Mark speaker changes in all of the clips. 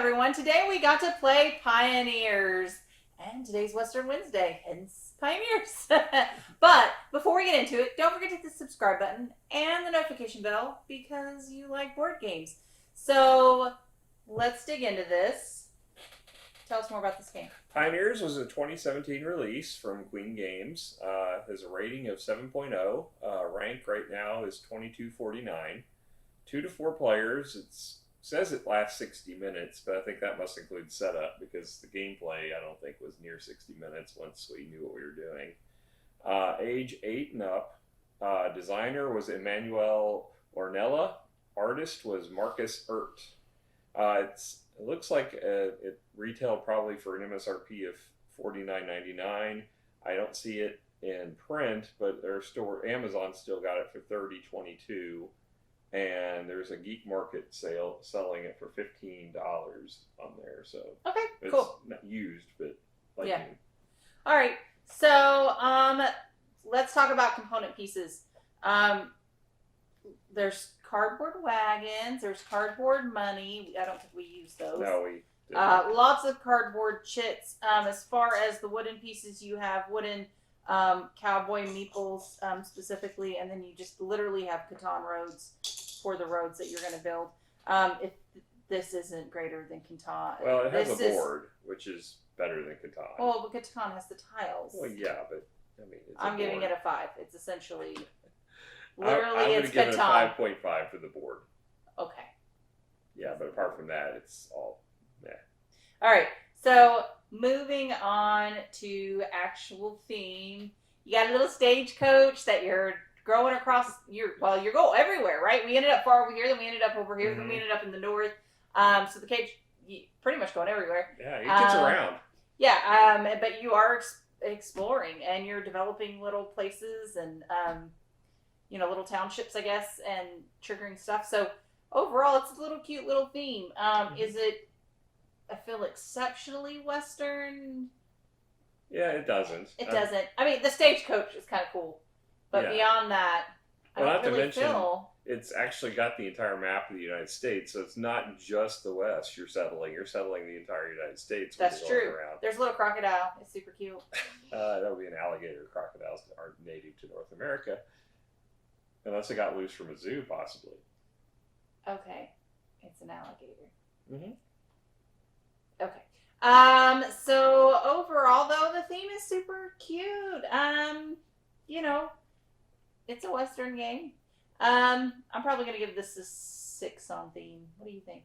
Speaker 1: everyone. Today we got to play Pioneers. And today's Western Wednesday, hence Pioneers. But before we get into it, don't forget to hit the subscribe button and the notification bell because you like board games. So let's dig into this. Tell us more about this game.
Speaker 2: Pioneers was a 2017 release from Queen Games. Has a rating of 7.0. Rank right now is 2249. 2 to 4 players. It says it lasts 60 minutes, but I think that must include setup because the gameplay I don't think was near 60 minutes once we knew what we were doing. Age 8 and up. Designer was Emmanuel Ornella. Artist was Marcus Ert. It looks like it retailed probably for an MSRP of $49.99. I don't see it in print, but Amazon still got it for $30.22, and there's a Geek Market sale selling it for $15 on there. So
Speaker 1: okay,
Speaker 2: it's
Speaker 1: cool.
Speaker 2: Not used, but
Speaker 1: yeah. All right, so let's talk about component pieces. There's cardboard wagons. There's cardboard money. I don't think we use those.
Speaker 2: No, we didn't.
Speaker 1: Lots of cardboard chits. As far as the wooden pieces, you have wooden cowboy meeples specifically, and then you just literally have Catan roads for the roads that you're going to build. If this isn't greater than Catan.
Speaker 2: Well, it has a board, which is better than Catan.
Speaker 1: Well, but Catan has the tiles.
Speaker 2: Well, yeah, but I mean,
Speaker 1: I'm giving it a 5. It's essentially...
Speaker 2: I'm
Speaker 1: Literally,
Speaker 2: going to give it a 5.5 for the board.
Speaker 1: Okay.
Speaker 2: Yeah, but apart from that, it's all meh.
Speaker 1: All right. So moving on to actual theme, you got a little stagecoach that you're growing across. You go everywhere, right? We ended up far over here, then we ended up over here, then we ended up in the north. So the cage, pretty much going everywhere.
Speaker 2: Yeah, it gets around.
Speaker 1: Yeah, but you are exploring and you're developing little places and. Little townships, I guess, and triggering stuff. So overall, it's a little cute little theme. Is it, I feel, exceptionally Western?
Speaker 2: Yeah, it doesn't.
Speaker 1: It doesn't. I mean, the stagecoach is kind of cool. But beyond that, I don't really feel...
Speaker 2: It's actually got the entire map of the United States, so it's not just the West you're settling. You're settling the entire United States.
Speaker 1: That's true. Around. There's a little crocodile. It's super cute.
Speaker 2: That would be an alligator. Crocodiles aren't native to North America. Unless it got loose from a zoo, possibly.
Speaker 1: Okay. It's an alligator.
Speaker 2: Mm-hmm.
Speaker 1: Okay. So overall, though, the theme is super cute. It's a Western game. I'm probably going to give this a 6 on theme. What do you think?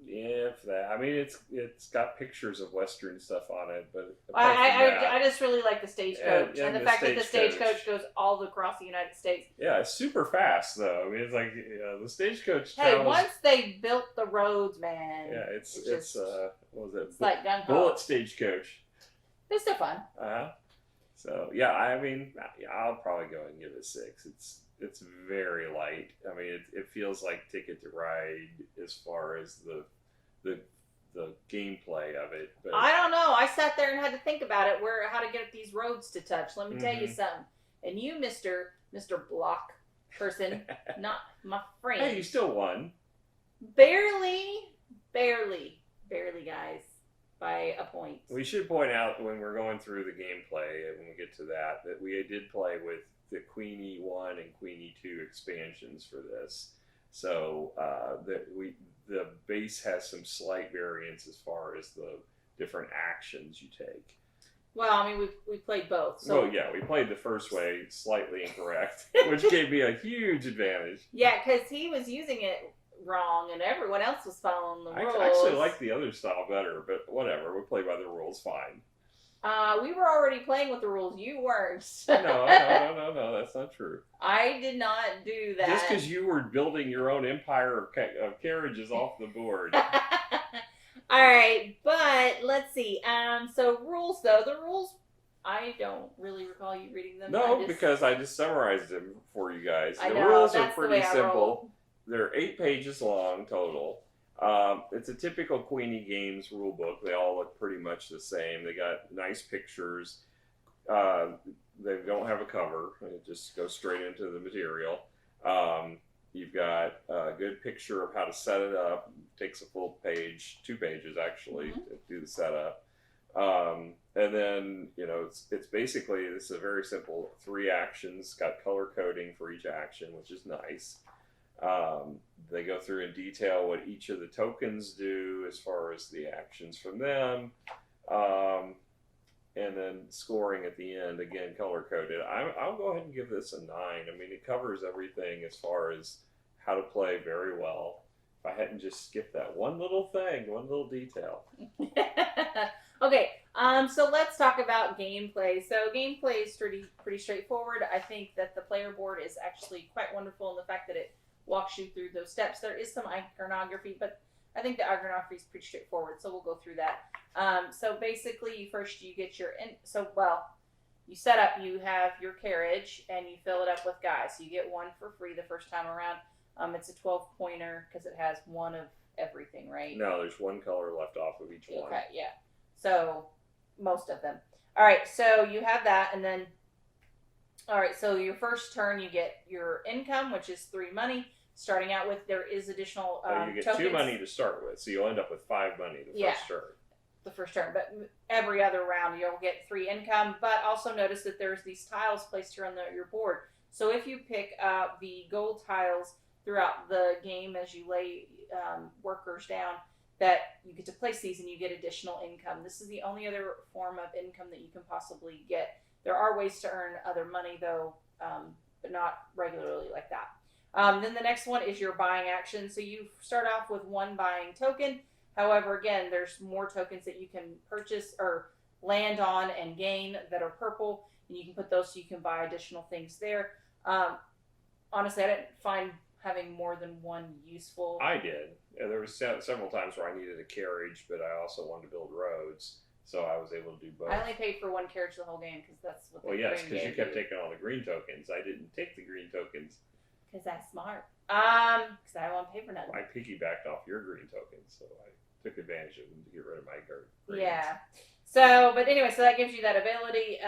Speaker 2: Yeah, I mean, it's got pictures of Western stuff on it, but
Speaker 1: I just really like the stagecoach and the fact that the stagecoach goes all across the United States.
Speaker 2: Yeah, it's super fast though. I mean, it's like the stagecoach.
Speaker 1: Hey, once they built the roads, man.
Speaker 2: Yeah, it's what was it?
Speaker 1: It's like
Speaker 2: bullet stagecoach.
Speaker 1: It's still fun.
Speaker 2: So yeah, I mean, I'll probably go and give it a 6. It's very light. I mean, it feels like Ticket to Ride as far as the gameplay of it. But
Speaker 1: I don't know. I sat there and had to think about it, how to get these roads to touch. Let me tell you something. And you, Mr. Block person, not my friend.
Speaker 2: Hey, you still won.
Speaker 1: Barely, guys, by a point.
Speaker 2: We should point out when we're going through the gameplay, when we get to that we did play with the Queenie 1 and Queenie 2 expansions for this. So the base has some slight variance as far as the different actions you take.
Speaker 1: Well, I mean, we played both. So.
Speaker 2: Well, yeah, we played the first way slightly incorrect, which gave me a huge advantage.
Speaker 1: Yeah, because he was using it wrong and everyone else was following the rules.
Speaker 2: I actually like the other style better, but whatever. We play by the rules, fine.
Speaker 1: We were already playing with the rules. You weren't.
Speaker 2: No, that's not true.
Speaker 1: I did not do that.
Speaker 2: Just because you were building your own empire of carriages off the board.
Speaker 1: All right, but let's see. So rules, though. The rules, I don't really recall you reading them.
Speaker 2: No, because I just summarized them for you guys.
Speaker 1: The
Speaker 2: rules are pretty simple. They're 8 pages long total. It's a typical Queenie Games rule book. They all look pretty much the same. They got nice pictures. They don't have a cover. It just goes straight into the material. You've got a good picture of how to set it up. It takes a full page, 2 pages actually,
Speaker 1: Mm-hmm.
Speaker 2: to do the setup. And then, it's basically, it's a very simple 3 actions, got color coding for each action, which is nice. They go through in detail what each of the tokens do as far as the actions from them. And then scoring at the end, again, color coded. I'll go ahead and give this a 9. I mean, it covers everything as far as how to play very well. If I hadn't just skipped that one little thing, one little detail.
Speaker 1: Okay, so let's talk about gameplay. So gameplay is pretty straightforward. I think that the player board is actually quite wonderful in the fact that it walks you through those steps. There is some iconography, but I think the iconography is pretty straightforward, so we'll go through that. So basically, you get your you set up. You have your carriage, and you fill it up with guys. So you get one for free the first time around. It's a 12-pointer because it has one of everything, right?
Speaker 2: No, there's one color left off of each one.
Speaker 1: Okay, yeah. So most of them. All right, so you have that, and then so your first turn you get your income, which is 3 money. Starting out with, there is additional
Speaker 2: you get
Speaker 1: tokens.
Speaker 2: 2 money to start with, so you'll end up with 5 money
Speaker 1: the first turn. But every other round you'll get 3 income. But also notice that there's these tiles placed here on your board. So if you pick up the gold tiles throughout the game as you lay workers down, that you get to place these and you get additional income. This is the only other form of income that you can possibly get. There are ways to earn other money though, but not regularly like that. Then the next one is your buying action. So you start off with 1 buying token. However, again, there's more tokens that you can purchase or land on and gain that are purple, and you can put those so you can buy additional things there. Honestly, I didn't find having more than 1 useful.
Speaker 2: I did. There was several times where I needed a carriage, but I also wanted to build roads, so I was able to do both.
Speaker 1: I only paid for 1 carriage the whole game because that's what.
Speaker 2: Well, yes, because you kept taking all the green tokens. I didn't take the green tokens.
Speaker 1: Because that's smart. Because I don't want to pay for nothing.
Speaker 2: I piggybacked off your green tokens, so I took advantage of them to get rid of my greens.
Speaker 1: Yeah. So, but anyway, so that gives you that ability.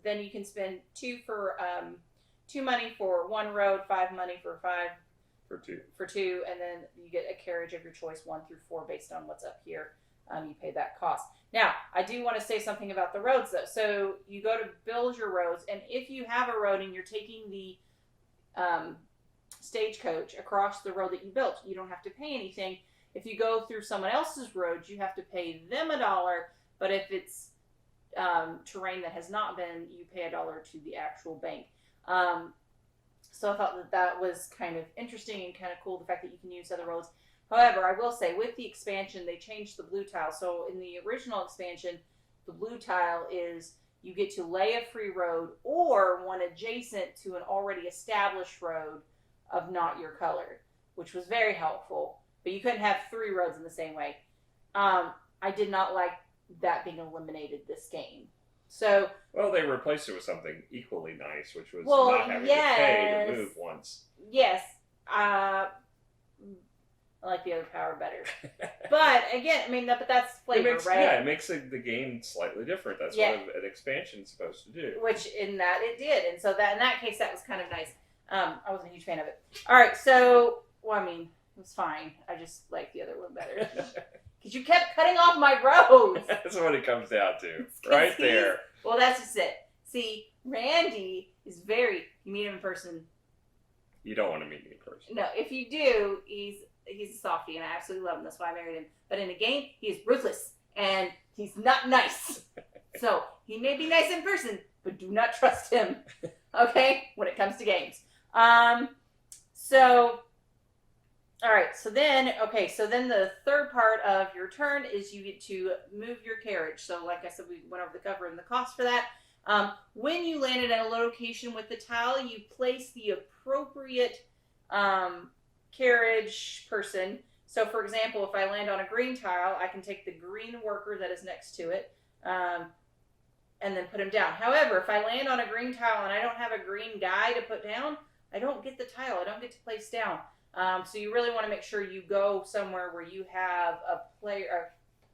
Speaker 1: Then you can spend 2 for 2 money for 1 road, 5 money for 5
Speaker 2: for
Speaker 1: 2, and then you get a carriage of your choice 1 through 4 based on what's up here. You pay that cost. Now, I do want to say something about the roads though. So you go to build your roads, and if you have a road and you're taking the stagecoach across the road that you built, you don't have to pay anything. If you go through someone else's road, you have to pay them $1. But if it's terrain that has not been, you pay $1 to the actual bank. So I thought that was kind of interesting and kind of cool, the fact that you can use other roads. However, I will say with the expansion, they changed the blue tile. So in the original expansion, the blue tile is you get to lay a free road or one adjacent to an already established road of not your color, which was very helpful. But you couldn't have 3 roads in the same way. I did not like that being eliminated this game. So,
Speaker 2: well, they replaced it with something equally nice, which was
Speaker 1: well,
Speaker 2: not having to pay to move once.
Speaker 1: Yes. I like the other power better. But again, I mean, but that's flavor, right?
Speaker 2: Yeah, it makes the game slightly different. That's what an expansion is supposed to do.
Speaker 1: Which in that it did. And so that in that case, that was kind of nice. I wasn't a huge fan of it. All right, so, well, I mean, it was fine. I just like the other one better. Because you kept cutting off my roads.
Speaker 2: That's what it comes down to. Right there.
Speaker 1: Well, that's just it. See, Randy is you meet him in person.
Speaker 2: You don't want to meet me in person.
Speaker 1: No, if you do, he's a softie, and I absolutely love him. That's why I married him. But in a game, he is ruthless, and he's not nice. So, he may be nice in person, but do not trust him, okay, when it comes to games. All right, so then the third part of your turn is you get to move your carriage. So like I said, we went over the cover and the cost for that. When you landed at a location with the tile, you place the appropriate carriage person. So for example, if I land on a green tile, I can take the green worker that is next to it and then put him down. However, if I land on a green tile and I don't have a green guy to put down, I don't get the tile. I don't get to place down. So you really want to make sure you go somewhere where you have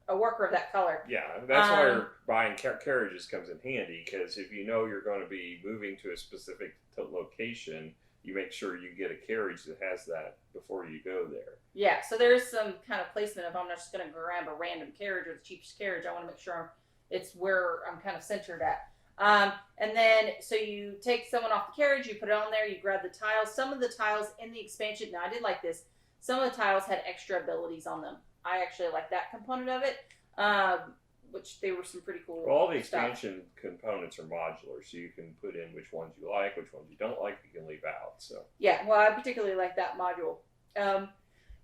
Speaker 1: a worker of that color.
Speaker 2: Yeah, that's where buying carriages comes in handy, because if you know you're going to be moving to a specific location, you make sure you get a carriage that has that before you go there.
Speaker 1: Yeah, so there's some kind of placement. If I'm not just going to grab a random carriage or the cheapest carriage, I want to make sure it's where I'm kind of centered at. And then, so you take someone off the carriage, you put it on there, you grab the tiles. Some of the tiles in the expansion, now I did like this, some of the tiles had extra abilities on them. I actually like that component of it, which they were some pretty cool
Speaker 2: Well, all the
Speaker 1: stuff.
Speaker 2: expansion components are modular, so you can put in which ones you like, which ones you don't like, you can leave out. So
Speaker 1: Yeah, well, I particularly like that module.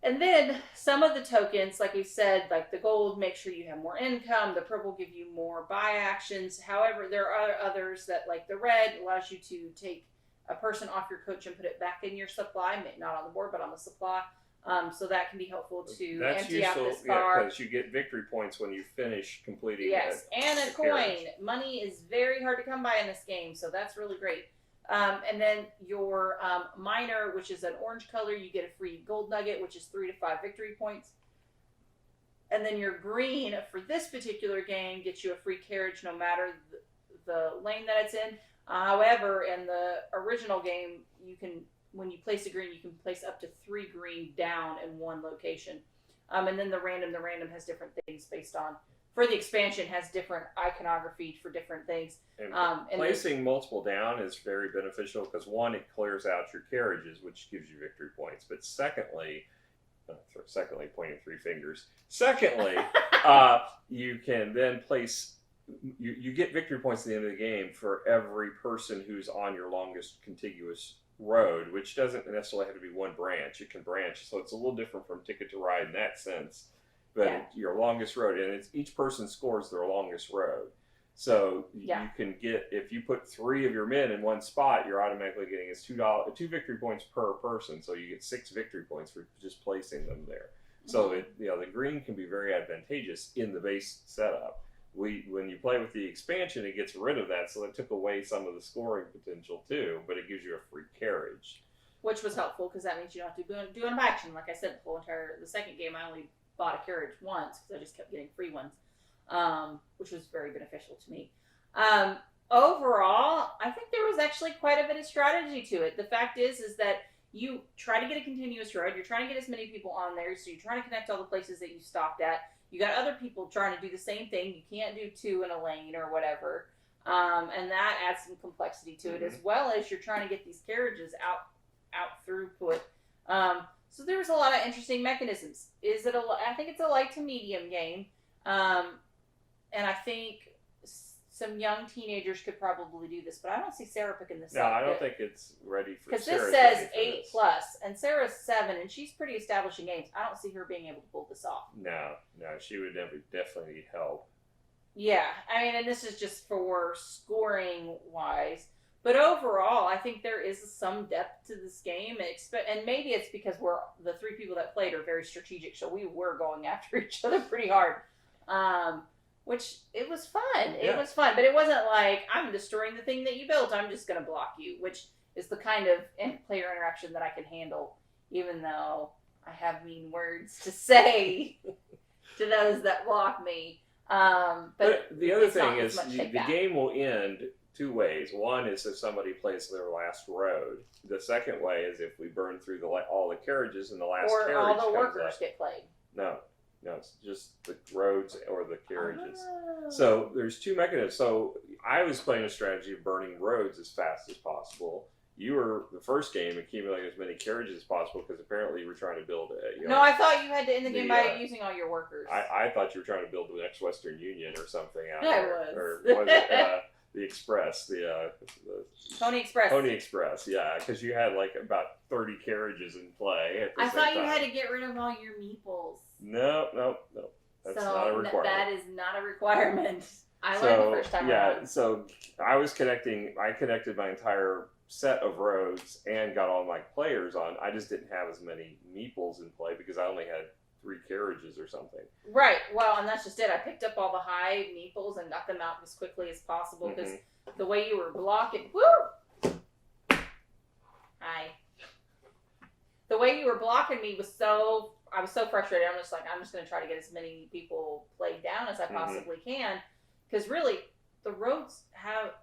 Speaker 1: And then some of the tokens, like we said, like the gold, make sure you have more income. The purple give you more buy actions. However, there are others that, like the red, allows you to take a person off your coach and put it back in your supply, not on the board, but on the supply. So that can be helpful to empty out this bar.
Speaker 2: Because you get victory points when you finish completing.
Speaker 1: Yes, and a coin. Money is very hard to come by in this game, so that's really great. And then your minor, which is an orange color, you get a free gold nugget, which is 3 to 5 victory points. And then your green, for this particular game, gets you a free carriage no matter the lane that it's in. However, in the original game, you can, when you place a green, you can place up to 3 green down in one location. And then the random has different things based on. For the expansion, has different iconography for different things.
Speaker 2: And placing multiple down is very beneficial because, one, it clears out your carriages, which gives you victory points. But secondly, pointing 3 fingers. Secondly, you can then place, you get victory points at the end of the game for every person who's on your longest contiguous road, which doesn't necessarily have to be one branch. It can branch, so it's a little different from Ticket to Ride in that sense. But your longest road, and it's each person scores their longest road. So you can get, if you put 3 of your men in one spot, you're automatically getting $2 victory points per person. So you get 6 victory points for just placing them there. So the green can be very advantageous in the base setup. When you play with the expansion, it gets rid of that, so it took away some of the scoring potential too. But it gives you a free carriage,
Speaker 1: which was helpful because that means you don't have to do an action. Like I said, the second game, I only bought a carriage once because I just kept getting free ones, which was very beneficial to me. Overall, I think there was actually quite a bit of strategy to it. The fact is that you try to get a continuous road. You're trying to get as many people on there, so you're trying to connect all the places that you stopped at. You got other people trying to do the same thing. You can't do 2 in a lane or whatever, and that adds some complexity to it, as well as you're trying to get these carriages out throughput. So there was a lot of interesting mechanisms. I think it's a light to medium game, and I think some young teenagers could probably do this, but I don't see Sarah picking this up.
Speaker 2: No, I don't think it's ready for
Speaker 1: because
Speaker 2: Sarah.
Speaker 1: This says 8+, and Sarah's 7, and she's pretty established in games. I don't see her being able to pull this off.
Speaker 2: No, she would definitely need help.
Speaker 1: Yeah, I mean, and this is just for scoring wise. But overall, I think there is some depth to this game, and maybe it's because the 3 people that played are very strategic, so we were going after each other pretty hard, which it was fun. It was fun, but it wasn't like, I'm destroying the thing that you built, I'm just going to block you, which is the kind of player interaction that I can handle, even though I have mean words to say to those that block me. But
Speaker 2: the other thing is, the game will end 2 ways. One is if somebody plays their last road. The second way is if we burn through all the carriages and the last carriage
Speaker 1: or all the
Speaker 2: comes
Speaker 1: workers
Speaker 2: up.
Speaker 1: get played.
Speaker 2: No, it's just the roads or the carriages. Oh. So there's 2 mechanisms. So I was playing a strategy of burning roads as fast as possible. You were, the first game, accumulating as many carriages as possible because apparently you were trying to build a...
Speaker 1: No, I thought you had to end the game by using all your workers.
Speaker 2: I thought you were trying to build the next Western Union or something out
Speaker 1: I
Speaker 2: there.
Speaker 1: was.
Speaker 2: Or was it the Express? The
Speaker 1: Pony Express.
Speaker 2: Pony Express, yeah, because you had like about 30 carriages in play at the
Speaker 1: I
Speaker 2: same
Speaker 1: thought
Speaker 2: time.
Speaker 1: you had to get rid of all your meeples.
Speaker 2: No. That's not a requirement.
Speaker 1: That is not a requirement. I learned the first time around.
Speaker 2: So I connected my entire set of roads and got all my players on. I just didn't have as many meeples in play because I only had 3 carriages or something. Right.
Speaker 1: Well, and that's just it. I picked up all the high meeples and got them out as quickly as possible because the way you were blocking... Woo! Hi. The way you were blocking me was so... I was so frustrated. I'm just going to try to get as many people played down as I possibly can. Because really, the roads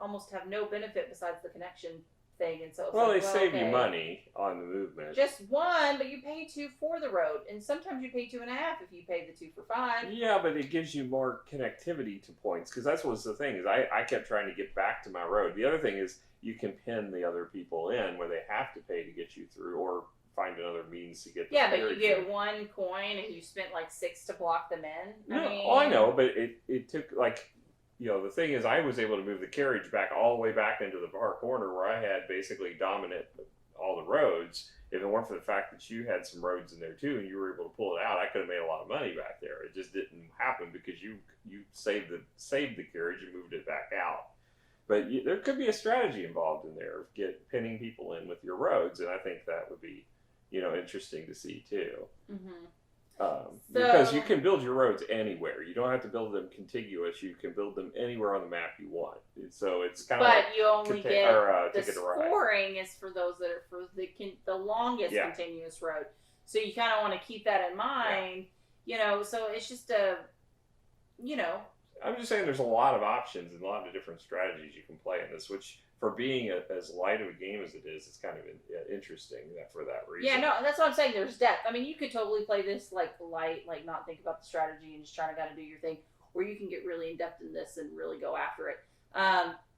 Speaker 1: almost have no benefit besides the connection thing, and so it's
Speaker 2: Well,
Speaker 1: like,
Speaker 2: they save
Speaker 1: okay,
Speaker 2: you money on the movement.
Speaker 1: just one, but you pay 2 for the road, and sometimes you pay 2.5 if you pay the 2 for 5.
Speaker 2: Yeah, but it gives you more connectivity to points because that's what's the thing is I kept trying to get back to my road. The other thing is you can pin the other people in where they have to pay to get you through, or find another means to get.
Speaker 1: Yeah, but you get 1 coin and you spent like 6 to block them in.
Speaker 2: I know, but it took like. The thing is, I was able to move the carriage back all the way back into the far corner where I had basically dominant all the roads. If it weren't for the fact that you had some roads in there too, and you were able to pull it out, I could have made a lot of money back there. It just didn't happen because you saved the carriage and moved it back out. But there could be a strategy involved in there of pinning people in with your roads, and I think that would be, interesting to see too.
Speaker 1: Mm-hmm.
Speaker 2: Because you can build your roads anywhere. You don't have to build them contiguous. You can build them anywhere on the map you want. So it's kind of
Speaker 1: but
Speaker 2: like
Speaker 1: you only get the
Speaker 2: Ticket to Ride.
Speaker 1: scoring is for those that are for the longest continuous road. So you kind of want to keep that in mind. So it's just
Speaker 2: I'm just saying there's a lot of options and a lot of different strategies you can play in this, which for being as light of a game as it is, it's kind of interesting for that reason.
Speaker 1: Yeah, no, that's what I'm saying. There's depth. I mean, you could totally play this like light, like not think about the strategy and just trying to kind of do your thing, or you can get really in depth in this and really go after it.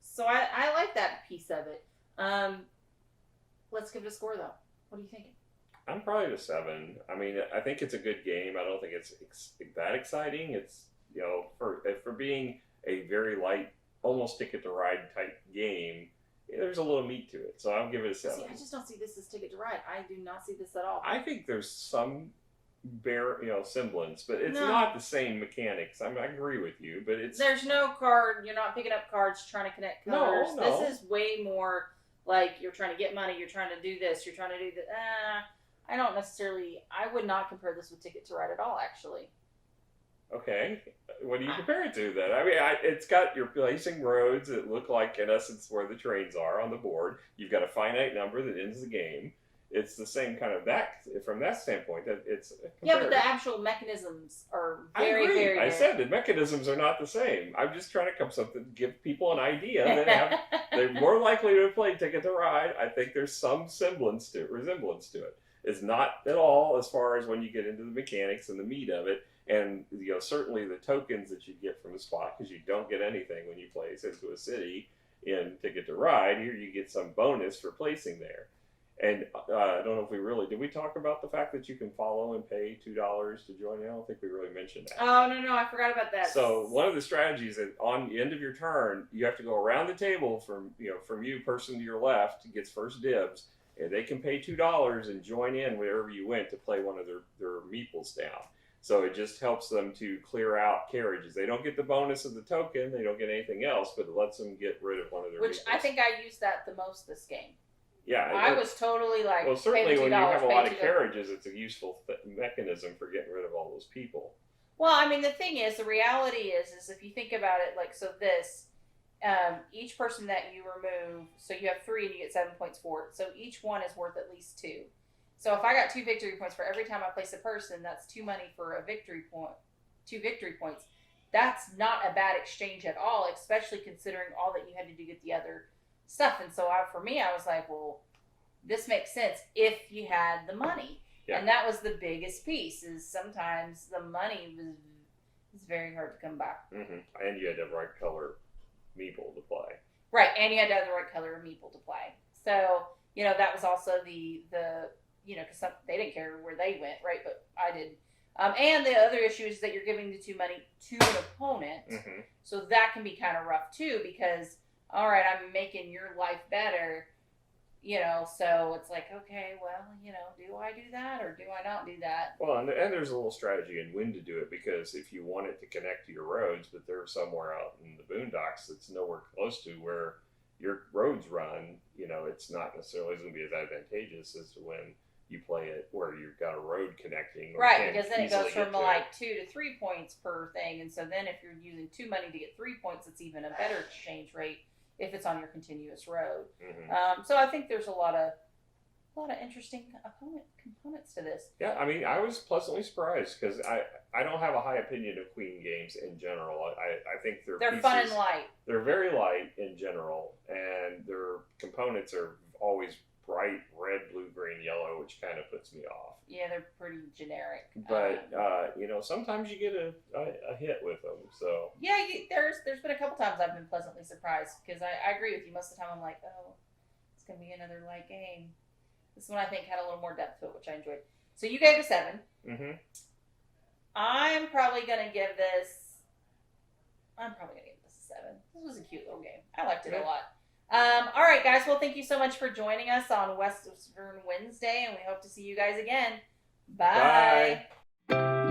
Speaker 1: So I like that piece of it. Let's give it a score though. What are you thinking?
Speaker 2: I'm probably at a 7. I mean, I think it's a good game. I don't think it's that exciting. It's for being a very light, almost Ticket to Ride type game, there's a little meat to it. So I'll give it a 7.
Speaker 1: See, I just don't see this as Ticket to Ride. I do not see this at all.
Speaker 2: I think there's some semblance, but it's not the same mechanics. I agree with you, but
Speaker 1: there's no card. You're not picking up cards trying to connect colors.
Speaker 2: No.
Speaker 1: This is way more like you're trying to get money. You're trying to do this. You're trying to do that. I don't necessarily. I would not compare this with Ticket to Ride at all. Actually.
Speaker 2: Okay, what do you compare it to then? I mean, it's got you're placing roads that look like, in essence, where the trains are on the board. You've got a finite number that ends the game. It's the same kind of that from that standpoint. It's
Speaker 1: yeah, but the actual mechanisms are very, very.
Speaker 2: I said the mechanisms are not the same. I'm just trying to come something give people an idea that they're more likely to play Ticket to Ride. I think there's some resemblance to it. It's not at all as far as when you get into the mechanics and the meat of it. And certainly the tokens that you get from a spot, because you don't get anything when you place into a city in Ticket to Ride. Here you get some bonus for placing there. And I don't know if did we talk about the fact that you can follow and pay $2 to join in? I don't think we really mentioned that.
Speaker 1: Oh, no, I forgot about that.
Speaker 2: So one of the strategies that on the end of your turn, you have to go around the table from you, person to your left, gets first dibs, and they can pay $2 and join in wherever you went to play one of their meeples down. So it just helps them to clear out carriages. They don't get the bonus of the token. They don't get anything else, but it lets them get rid of one of their
Speaker 1: Which
Speaker 2: meeples.
Speaker 1: I think I used that the most this game.
Speaker 2: Yeah.
Speaker 1: I was totally like,
Speaker 2: well, certainly when you have a lot of
Speaker 1: $2.
Speaker 2: carriages, it's a useful mechanism for getting rid of all those people.
Speaker 1: Well, I mean, the thing is, the reality is if you think about it, like, so this, each person that you remove, so you have 3 and you get 7 points for it. So each one is worth at least 2. So if I got 2 victory points for every time I place a person, that's 2 money for a victory point, 2 victory points. That's not a bad exchange at all, especially considering all that you had to do to get the other stuff. And so for me, I was like, well, this makes sense if you had the money. Yeah. And that was the biggest piece, is sometimes the money is very hard to come by.
Speaker 2: Mm-hmm. And you had the right color meeple to play.
Speaker 1: Right, and you had to have the right color meeple to play. So, that was also the because they didn't care where they went, right? But I did. And the other issue is that you're giving the 2 money to an opponent. Mm-hmm. So that can be kind of rough too, because, all right, I'm making your life better, so it's like, okay, well, do I do that or do I not do that?
Speaker 2: Well, and there's a little strategy in when to do it, because if you want it to connect to your roads, but they're somewhere out in the boondocks that's nowhere close to where your roads run, it's not necessarily going to be as advantageous as when you play it where you've got a road connecting.
Speaker 1: Right, because then it goes from like 2 to 3 points per thing. And so then if you're using 2 money to get 3 points, it's even a better exchange rate if it's on your continuous road. Mm-hmm. So I think there's a lot of interesting components to this.
Speaker 2: Yeah, I mean, I was pleasantly surprised because I don't have a high opinion of Queen games in general. I think they're
Speaker 1: fun and light.
Speaker 2: They're very light in general, and their components are always bright red, blue, green, yellow, which kind of puts me off.
Speaker 1: Yeah, they're pretty generic.
Speaker 2: But sometimes you get a hit with them. So
Speaker 1: yeah, there's been a couple times I've been pleasantly surprised because I agree with you. Most of the time I'm like, oh, it's gonna be another light game. This one I think had a little more depth to it, which I enjoyed. So you gave it a 7.
Speaker 2: Mm-hmm.
Speaker 1: I'm probably gonna give this. I'm probably gonna give this a 7. This was a cute little game. I liked it a lot. All right, guys. Well, thank you so much for joining us on Western Wednesday, and we hope to see you guys again. Bye.
Speaker 2: Bye.